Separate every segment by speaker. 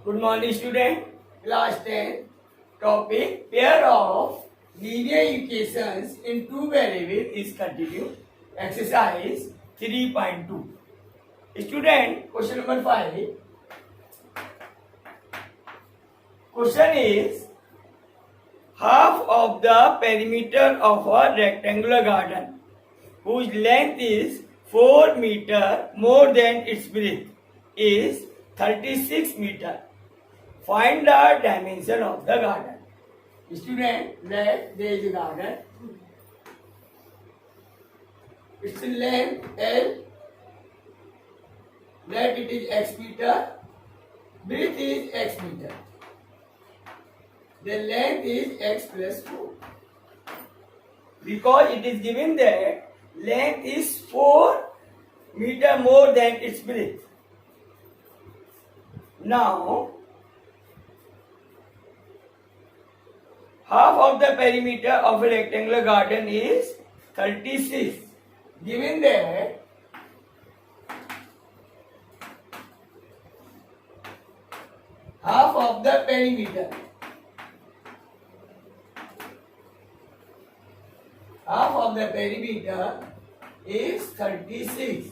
Speaker 1: Good morning, student. Class 10. Topic: pair of linear equations in two variables is continued. Exercise 3.2. Student, question number 5. Question is: half of the perimeter of a rectangular garden, whose length is 4 meter more than its breadth, is 36 meter. Find the dimension of the garden. Student, let there is a garden. Its length L. Let it is x meter. Breadth is x meter. The length is x plus 4. Because it is given that length is 4 meter more than its breadth. Now, half of the perimeter of a rectangular garden is 36. Given that half of the perimeter is 36.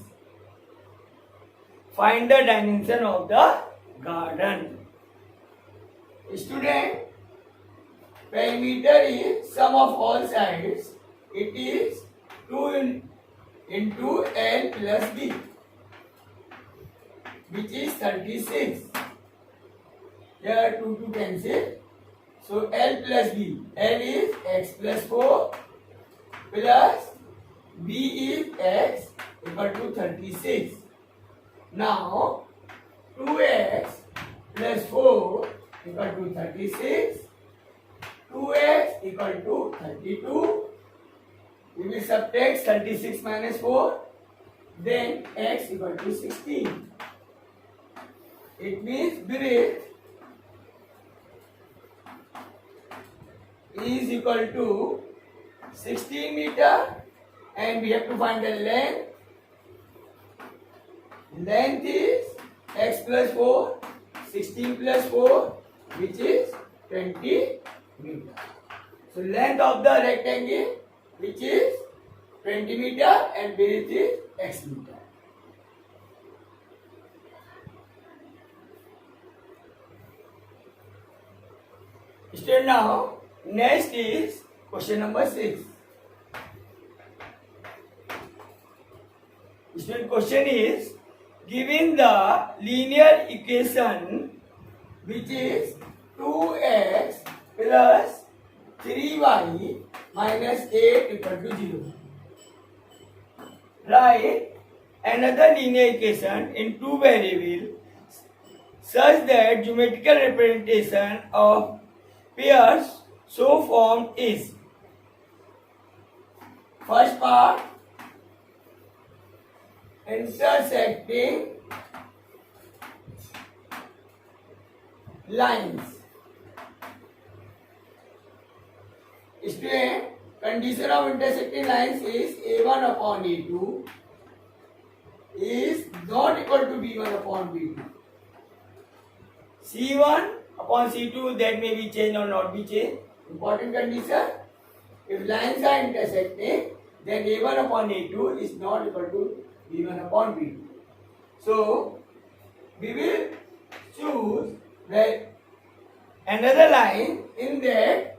Speaker 1: Find the dimension of the garden. Student, perimeter is sum of all sides. It is 2 into L plus B, which is 36. Here 2 to cancel. So L plus B. L is x plus 4 plus B is x equal to 36. Now 2x plus 4 equal to 36. 2x equal to 32. We will subtract 36 minus 4. Then x equal to 16. It means breadth is equal to 16 meter, and we have to find the length. Length is x plus 4, 16 plus 4, which is 20 meter. So length of the rectangle, which is 20 meter, and breadth is x meter. Still now, next is question number 6. Student, question is: given the linear equation which is 2x plus 3y minus 8 equal to 0. Write another linear equation in two variables such that geometrical representation of pairs so formed is. First part, intersecting lines. Student, condition of intersecting lines is A1 upon A2 is not equal to B1 upon B2. C1 upon C2, that may be changed or not be changed. Important condition: if lines are intersecting, then A1 upon A2 is not equal to B1 upon B2. So, we will choose another line in that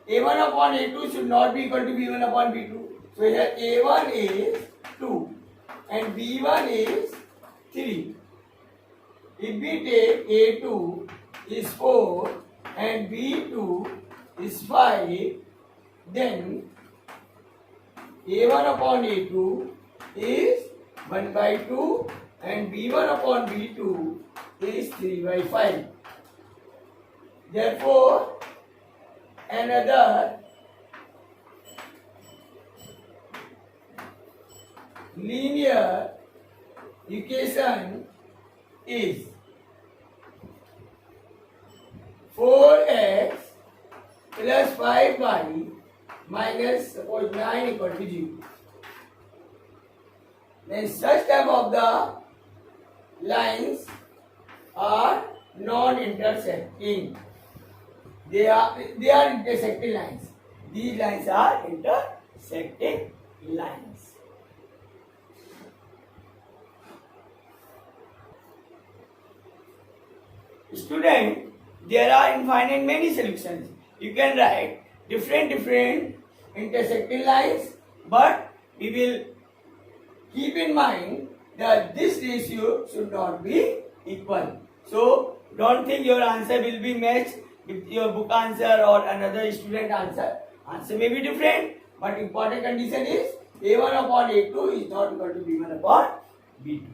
Speaker 1: A1 upon A2 should not be equal to B1 upon B2. So, here A1 is 2 and B1 is 3. If we take A2 is 4 and B2 is 5, then A1 upon A2 is 1 by 2 and B1 upon B2 is 3 by 5. Therefore, another linear equation is 4x plus 5y minus suppose 9 equal to 0. Then such type of the lines are non-intersecting. They are intersecting lines. These lines are intersecting lines. Student, there are infinite many solutions. You can write different intersecting lines, but we will keep in mind that this ratio should not be equal. So don't think your answer will be matched with your book answer or another student answer. Answer may be different, but important condition is A1 upon A2 is not equal to B1 upon B2.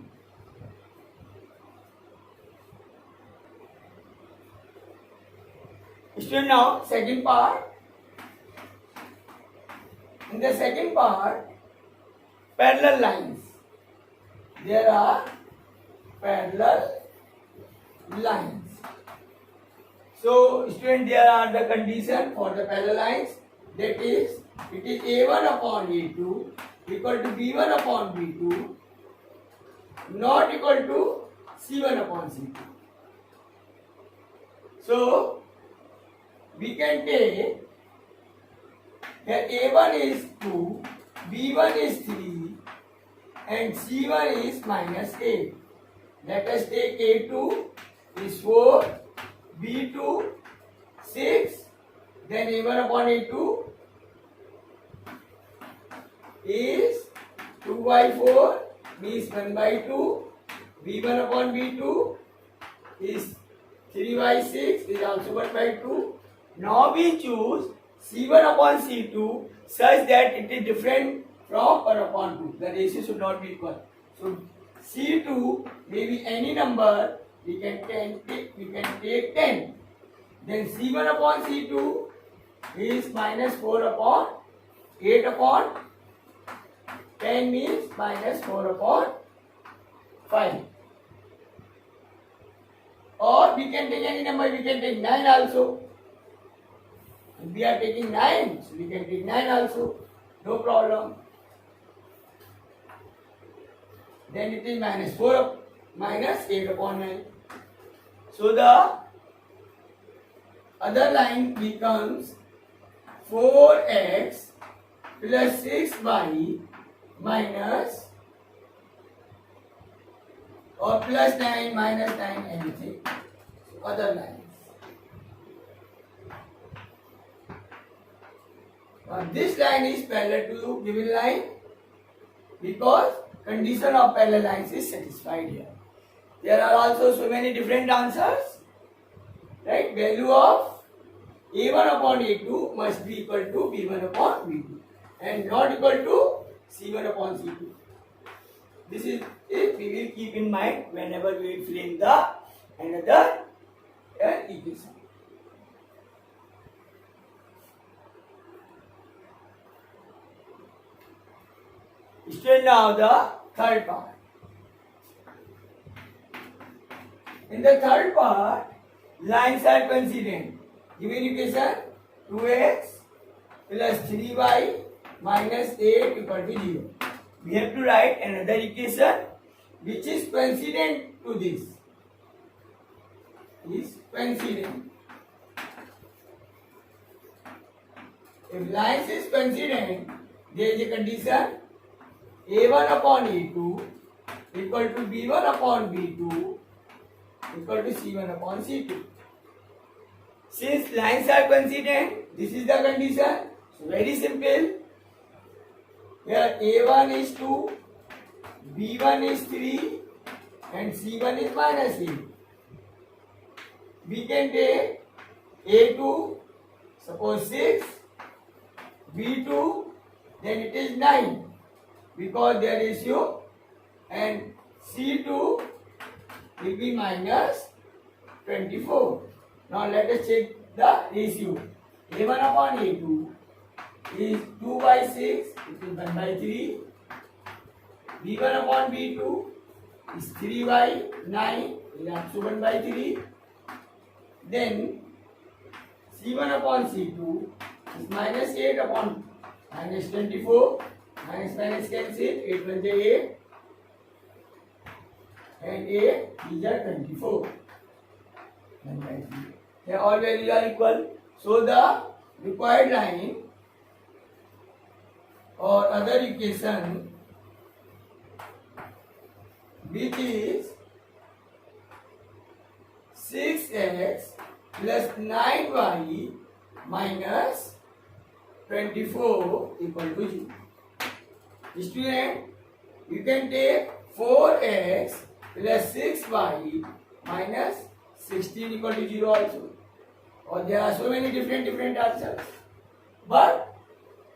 Speaker 1: Student, now second part. In the second part, parallel lines. There are parallel lines. So student, there are the condition for the parallel lines, that is, it is A1 upon A2 equal to B1 upon B2 not equal to C1 upon C2. So we can take here A1 is 2, B1 is 3 and C1 is minus 8. Let us take A2 is 4, B2 6, then A1 upon A2 is 2 by 4 means 1 by 2, B1 upon B2 is 3 by 6 is also 1 by 2. Now we choose C1 upon C2 such that it is different from 1 upon 2. The ratio should not be equal. So C2 may be any number, we can take 10. Then C1 upon C2 is minus 4 upon 8 upon 10 means minus 4 upon 5. Or we can take any number, we can take 9 also. If we are taking 9, so we can take 9 also. No problem. Then it is minus 8 upon 9. So the other line becomes 4x plus 6y minus or plus 9 minus 9 anything. So other lines. Now this line is parallel to given line because condition of parallel lines is satisfied here. There are also so many different answers. Right? Value of A1 upon A2 must be equal to B1 upon B2 and not equal to C1 upon C2. This is it we will keep in mind whenever we will frame the another equation. Straight now the third part. In the third part, lines are coincident. Given equation 2x plus 3y minus 8 equal to 0. We have to write another equation which is coincident to this. Is coincident. If lines is coincident, there is a condition A1 upon A2 equal to B1 upon B2 equal to C1 upon C2. Since lines are coincident, this is the condition. So very simple. Here A1 is 2, B1 is 3 and C1 is minus 8. We can take A2, suppose 6, B2, then it is 9 because their ratio, and C2 will be minus 24. Now let us check the ratio. A1 upon A2 is 2 by 6, it is 1 by 3. B1 upon B2 is 3 by 9, it is also 1 by 3. Then C1 upon C2 is minus 8 upon minus 24. Minus cancel, 8 1 is 8 and 8 is 24. 1 by 3. Here all values are equal. So the required line or other equation which is 6x plus 9y minus 24 equal to 0. Student, you can take 4x plus 6y minus 16 equal to 0 also. Or there are so many different answers. But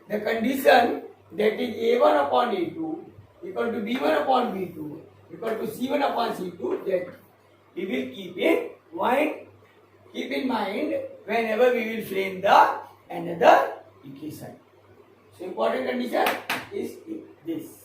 Speaker 1: the condition that is a1 upon a2 equal to b1 upon b2 equal to c1 upon c2, that we will keep in mind whenever we will frame the another equation. So important condition is this.